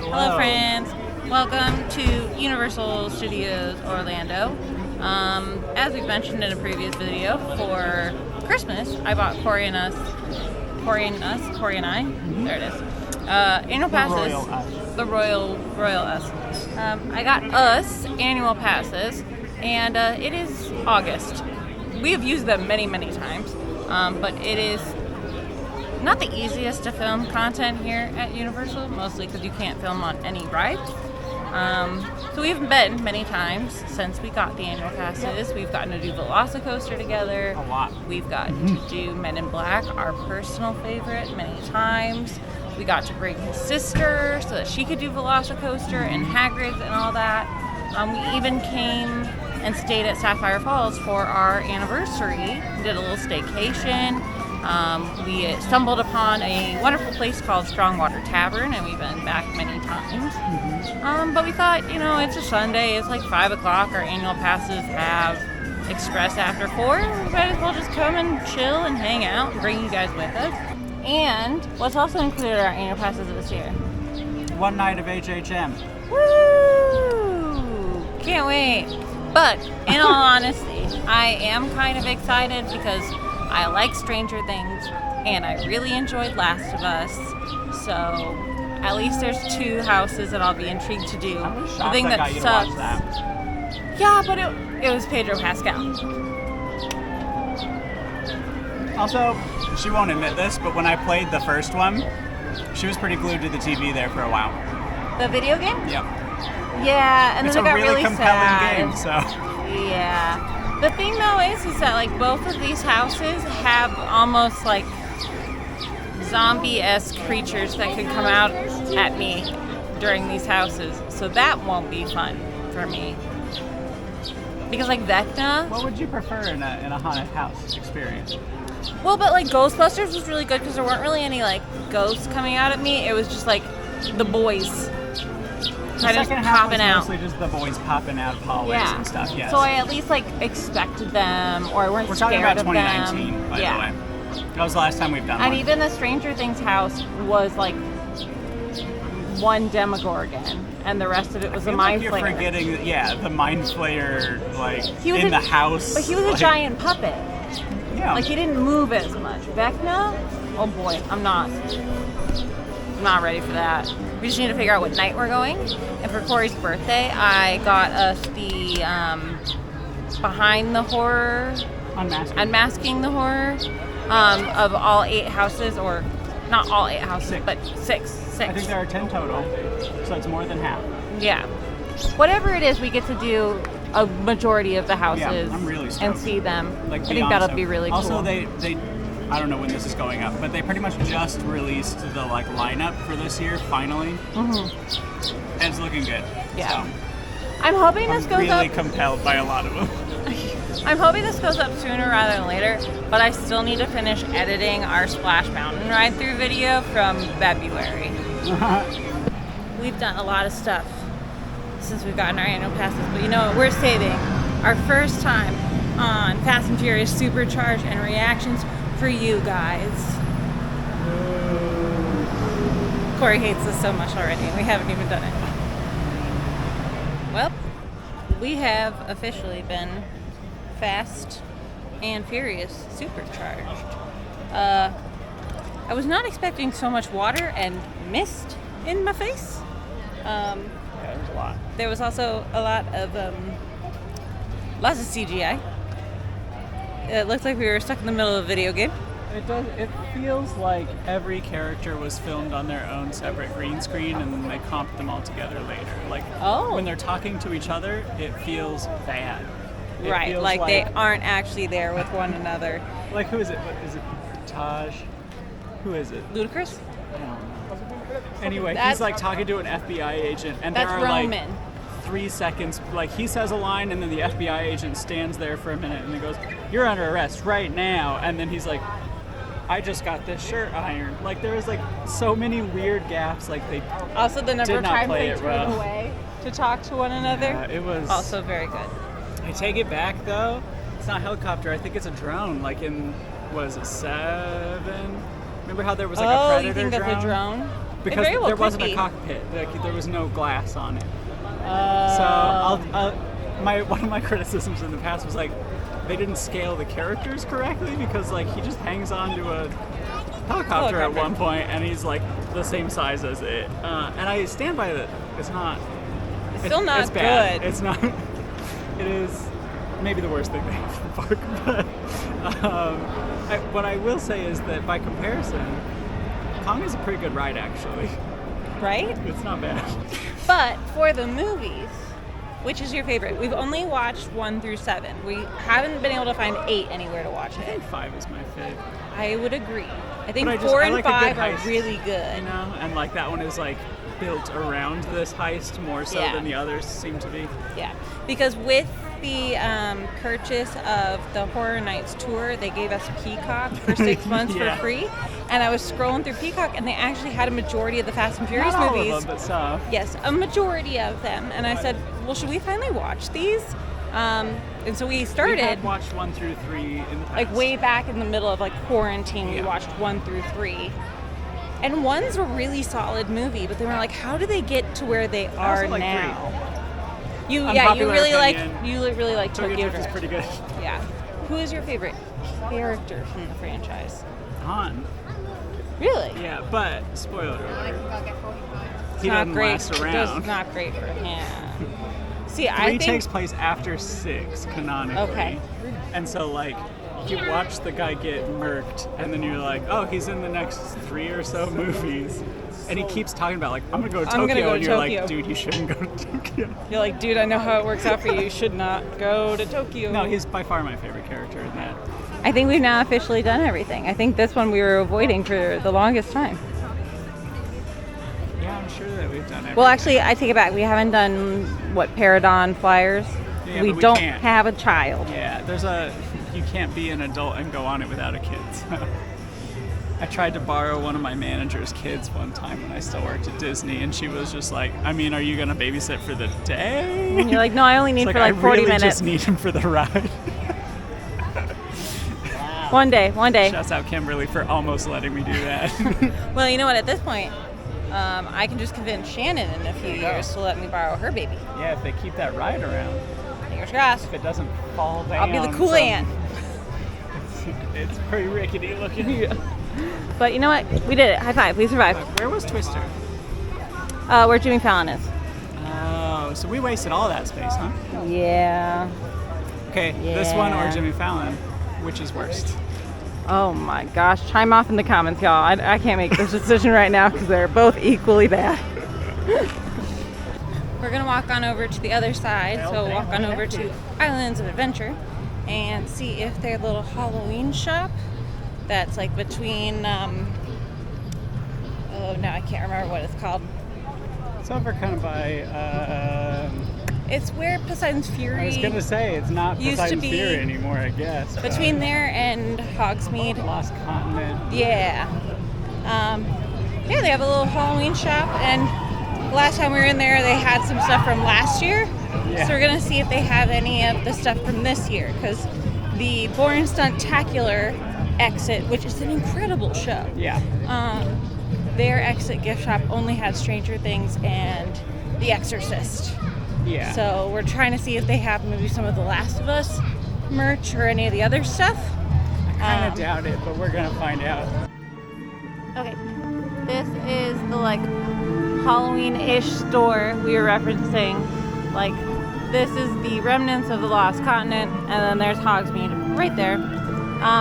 Hello, friends. Welcome to Universal Studios Orlando. As we've mentioned in a previous video, for Christmas, I bought Cory and I. There it is. Annual passes. The Royal Us. I got us annual passes, and it is August. We have used them many times, but it is not the easiest to film content here at Universal, mostly because you can't film on any rides. So we've been many times since we got the annual passes. We've gotten to do Velocicoaster together. A lot. We've gotten to do Men in Black, our personal favorite, many times. We got to bring his sister so that she could do Velocicoaster and Hagrid's and all that. We even came and stayed at Sapphire Falls for our anniversary. We did a little staycation. We stumbled upon a wonderful place called Strongwater Tavern, and we've been back many times. But we thought, it's a Sunday, it's like 5 o'clock, our annual passes have express after 4. We might as well just come and chill and hang out and bring you guys with us. And what's also included in our annual passes this year? One night of HHM. Woo! Can't wait. But in all honesty, I am kind of excited because I like Stranger Things, and I really enjoyed Last of Us, so at least there's 2 houses that I'll be intrigued to do. The thing that sucks. Yeah, but it was Pedro Pascal. Also, she won't admit this, but when I played the first one, she was pretty glued to the TV there for a while. The video game? Yeah. Yeah, and then it got really compelling sad. game, so. Yeah. The thing though is that like both of these houses have almost like zombie-esque creatures that could come out at me during these houses, so that won't be fun for me. Because like Vecna. What would you prefer in a haunted house experience? Well, but like Ghostbusters was really good because there weren't really any like ghosts coming out at me. It was just like the boys. The second half was mostly just the boys popping out of hallways and stuff, yes. So I at least like expected them, or I weren't scared of them. We're talking about 2019, by the way. That was the last time we've done one. And even the Stranger Things house was like one Demogorgon, and the rest of it was a Mind Flayer. You're forgetting, the Mind Flayer, like, in the house. But he was a giant puppet. Yeah. Like, he didn't move as much. Vecna? Oh boy, I'm not ready for that. We just need to figure out what night we're going. And for Cory's birthday, I got us the Behind the Horror, Unmasking the Horror, of all 8 houses, or not all 8 houses, 6. but 6. I think there are 10 total, so it's more than half. Yeah. Whatever it is, we get to do a majority of the houses I'm really stoked. and see them. Like, I think that'll be really cool. Also, they I don't know when this is going up, but they pretty much just released the lineup for this year finally, and it's looking good. Yeah. So, I'm hoping this goes up. Really compelled by a lot of them. I'm hoping this goes up sooner rather than later, but I still need to finish editing our Splash Mountain ride through video from February. We've done a lot of stuff since we've gotten our annual passes, but you know what? We're saving our first time on Fast and Furious Supercharged and reactions for you guys. Cory hates us so much already, and we haven't even done it. Well, we have officially been Fast and Furious Supercharged. I was not expecting so much water and mist in my face. Yeah, there's a lot. There was also a lot of lots of CGI. It looked like we were stuck in the middle of a video game. It feels like every character was filmed on their own separate green screen, and then they comped them all together later. Like, when they're talking to each other, it feels bad. Right, like they aren't actually there with one another. Like, who is it? What is it? Taj? Who is it? Ludacris? I don't know. Anyway, he's like talking to an FBI agent, and there are Roman. like 3 seconds. Like, he says a line, and then the FBI agent stands there for a minute, and he goes, "You're under arrest right now." And then he's like, "I just got this shirt ironed." Like, there was like so many weird gaps. Like, they also the number of times they turned well. away to talk to one another. Yeah, it was also very good. I take it back though. It's not a helicopter. I think it's a drone. Like in, what is it, 7? Remember how there was like a Predator drone? Oh, you think drone? that's a drone? because very well there could wasn't be. a cockpit. Like, there was no glass on it. Oh. So one of my criticisms in the past was like they didn't scale the characters correctly because like he just hangs onto a helicopter at one point and he's like the same size as it. And I stand by that. It's not. It's still not it's bad. good. It's not. It is maybe the worst thing they have in the park. But what I will say is that by comparison, Kong is a pretty good ride actually. Right? It's not bad. But for the movies, which is your favorite? We've only watched 1 through 7. We haven't been able to find 8 anywhere to watch I it. think 5 is my favorite. I would agree. I think But 4 I and like a 5 good are heist, really good. You know, and like that one is like built around this heist more so Yeah. than the others seem to be. Yeah, because with the purchase of the Horror Nights tour, they gave us Peacock for 6 months Yeah. for free. And I was scrolling through Peacock, and they actually had a majority of the Fast and Furious Not all movies. of them, but some. Yes, a majority of them. And I said, well, should we finally watch these? And so we started. We had watched 1 through 3 in the past. Like way back in the middle of like quarantine, we Yeah. watched 1 through 3. And 1's a really solid movie, but then we're like, how do they get to where they are also like now? 3. You Unpopular really opinion. like Tokyo Tokyo Drift is Drift. pretty good. Yeah. Who is your favorite character from the franchise? Han. Really? Yeah, but spoiler alert. It's He not doesn't great. last It's around. not great for him. See, 3 I think takes place after 6 canonically. Okay. And so like you watch the guy get murked and then you're like, oh, he's in the next 3 or so movies. And he keeps talking about like, I'm gonna go to I'm Tokyo, gonna go to and you're Tokyo. like, dude, you shouldn't go to Tokyo. you're like, dude, I know how it works out for you. You should not go to Tokyo. No, he's by far my favorite character in that. I think we've now officially done everything. I think this one we were avoiding for the longest time. Yeah, I'm sure that we've done everything. Well, actually, I take it back. We haven't done, Paradon Flyers. Yeah, we but we don't can't. have a child. Yeah, you can't be an adult and go on it without a kid. So. I tried to borrow one of my manager's kids one time when I still worked at Disney, and she was just like, I mean, are you going to babysit for the day? And you're like, no, I only need It's for like, like 40 I really minutes. just need him for the ride. One day. Shouts out Kimberly for almost letting me do that. Well, you know what? At this point, I can just convince Shannon in a few you go. years to let me borrow her baby. Yeah, if they keep that ride around, Fingers crossed. if it doesn't fall down. I'll be the cool from- aunt. It's pretty rickety looking. But you know what? We did it. High five. We survived. Where was Twister? Where Jimmy Fallon is. Oh, so we wasted all that space, huh? Yeah. Okay, this one or Yeah. Jimmy Fallon, which is worst? Oh my gosh. Chime off in the comments, y'all. I can't make this decision right now because they're both equally bad. We're going to walk on over to the other side. So we'll walk on over to Islands of Adventure and see if their little Halloween shop that's like between, oh no, I can't remember what it's called. It's over kind of by, It's where Poseidon's Fury I was going to say, it's not used to Poseidon's be Fury anymore, I guess. but- between there and Hogsmeade. Lost Continent. Yeah. Yeah, they have a little Halloween shop, and last time we were in there, they had some stuff from last year. Yeah. So we're gonna see if they have any of the stuff from this year, because the Bourne Stuntacular exit, which is an incredible show. Yeah. Their exit gift shop only had Stranger Things and The Exorcist. Yeah. So we're trying to see if they have maybe some of The Last of Us merch or any of the other stuff. I kind of doubt it, but we're going to find out. Okay, this is the like Halloween-ish store we were referencing. Like, this is the remnants of the Lost Continent, and then there's Hogsmeade right there.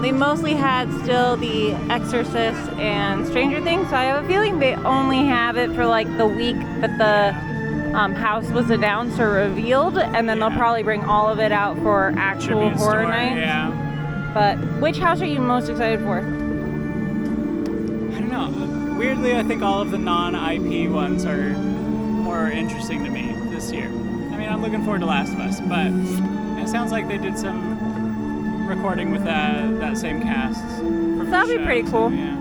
They mostly had still the Exorcist and Stranger Things, so I have a feeling they only have it for like the week that the house was announced or revealed, and then they'll probably bring all of it out for actual Tribute horror store, nights. Yeah. But which house are you most excited for? I don't know. Weirdly, I think all of the non-IP ones are more interesting to me this year. I mean, I'm looking forward to Last of Us, but it sounds like they did some recording with that same cast. So that'll be pretty cool. Yeah.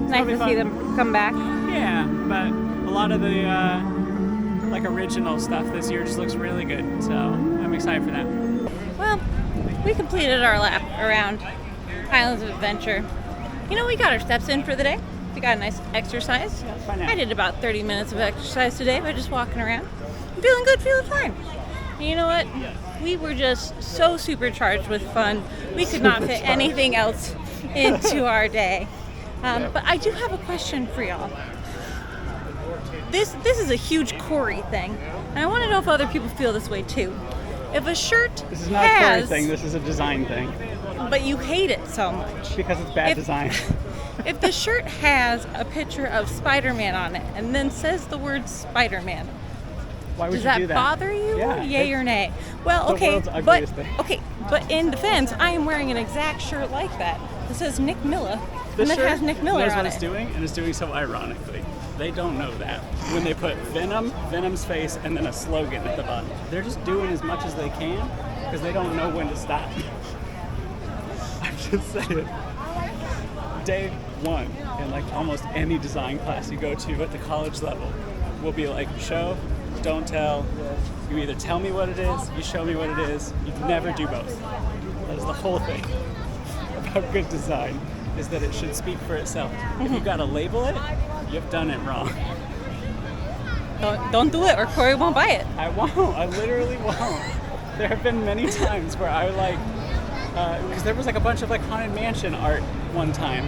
Nice to see them come back. Yeah, but a lot of the like original stuff this year just looks really good, so I'm excited for that. Well, we completed our lap around Islands of Adventure. You know, we got our steps in for the day. We got a nice exercise. Yeah, by now. I did about 30 minutes of exercise today by just walking around. I'm feeling good, feeling fine. And you know what? We were just so supercharged with fun. We could not fit anything else into our day. But I do have a question for y'all. This is a huge Cory thing, and I want to know if other people feel this way too. If a shirt This is not a Cory thing. This is a design thing. But you hate it so much. Because it's bad design. If the shirt has a picture of Spider-Man on it and then says the word Spider-Man, Why would does you that do that? bother you? Yeah, Yay or nay? Well, the okay, world's but ugliest thing. but in defense, I am wearing an exact shirt like that. It says Nick Miller, This and it shirt has Nick Miller knows on what it. it's doing, and it's doing so ironically. They don't know that. When they put Venom's face, and then a slogan at the bottom, they're just doing as much as they can because they don't know when to stop. I'm just saying. Day one in like almost any design class you go to at the college level will be like show, don't tell. You either tell me what it is, you show me what it is. You never do both. That is the whole thing about good design, is that it should speak for itself. If you've got to label it, you've done it wrong. Don't do it, or Cory won't buy it. I won't. I literally won't. There have been many times where I like, because there was like a bunch of like Haunted Mansion art one time,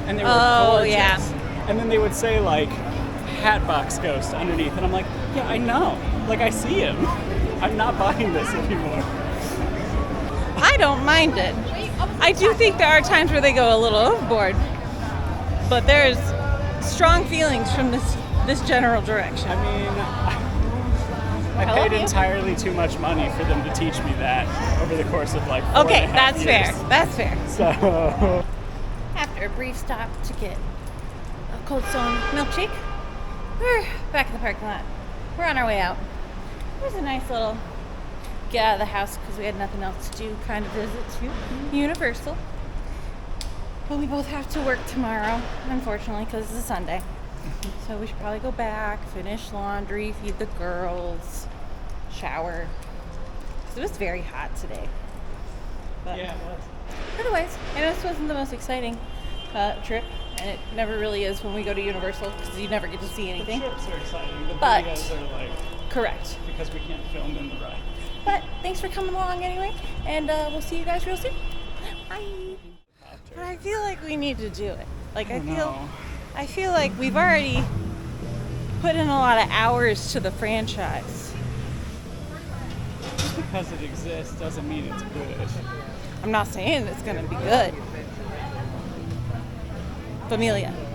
and they were gorgeous. Yeah. And then they would say like Hatbox Ghost underneath, and I'm like, yeah, I know. Like I see him. I'm not buying this anymore. I don't mind it. I do think there are times where they go a little overboard, but there's strong feelings from this general direction. I mean, I paid entirely too much money for them to teach me that over the course of like 4.5 Okay, that's years. fair. That's fair. So, After a brief stop to get a Cold Stone milkshake, we're back in the parking lot. We're on our way out. It was a nice little get out of the house because we had nothing else to do kind of visit to Universal. But we both have to work tomorrow, unfortunately, because it's a Sunday. So we should probably go back, finish laundry, feed the girls, shower. 'Cause it was very hot today. But yeah, it was. otherwise, I know this wasn't the most exciting trip, and it never really is when we go to Universal because you never get to see anything. The trips are exciting. The But- videos are like, Correct. because we can't film in the ride. But thanks for coming along anyway, and we'll see you guys real soon. Bye. But I feel like we need to do it. Like I feel like we've already put in a lot of hours to the franchise. Just because it exists doesn't mean it's good. I'm not saying it's gonna be good. Familia.